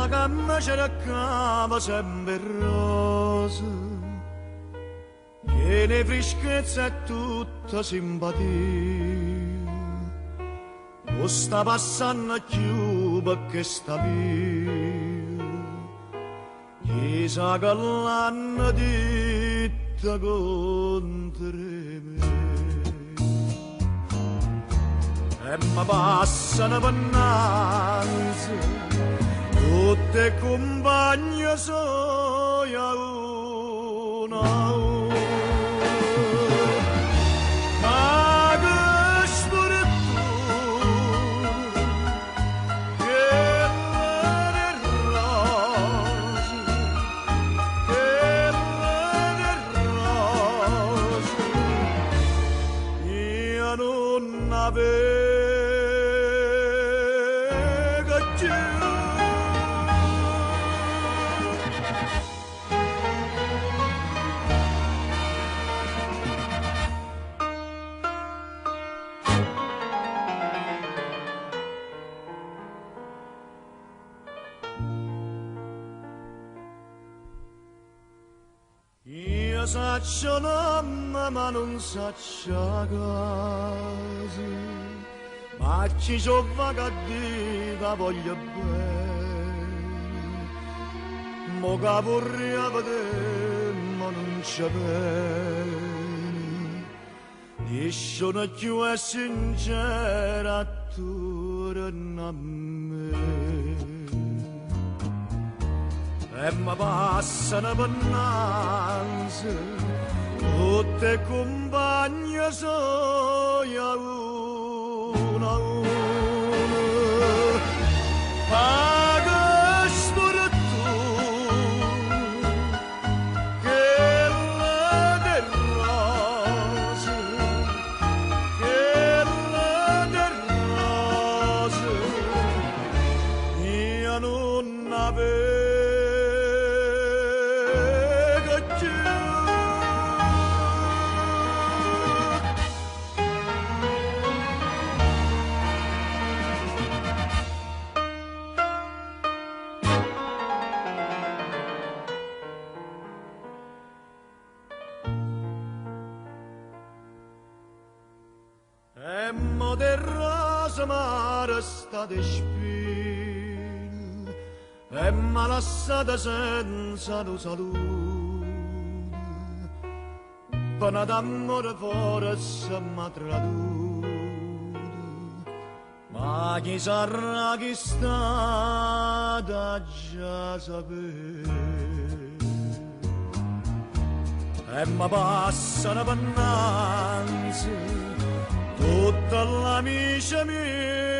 che mi cercava sempre rosa, piena freschezza e tutta simpatia. O sta passando più perché sta via, chissà che l'hanno detta contro me. E mi passano pannanze, tutte compagne soia una a una. Ma che sfortuna, che le rose, che le rose, io non avevo. Io saccio nome ma non saccio casa, ma ci so vaga di che voglio bene. Mo che vorrei vedere ma non c'è bene. Io sono più sincera attorno a me. E mi passano pannanze, tutte compagne soia una a una. Ma che sfortuna, che le rose, che le rose, io non avevo. E mo de rosa m'ha restate spine, e m'ha lasciata senza lo saluto. Pena d'amore forse m'ha traduto, ma chi sarà chi stata già sapere. E mi passano pannanze, tutta l'amica mia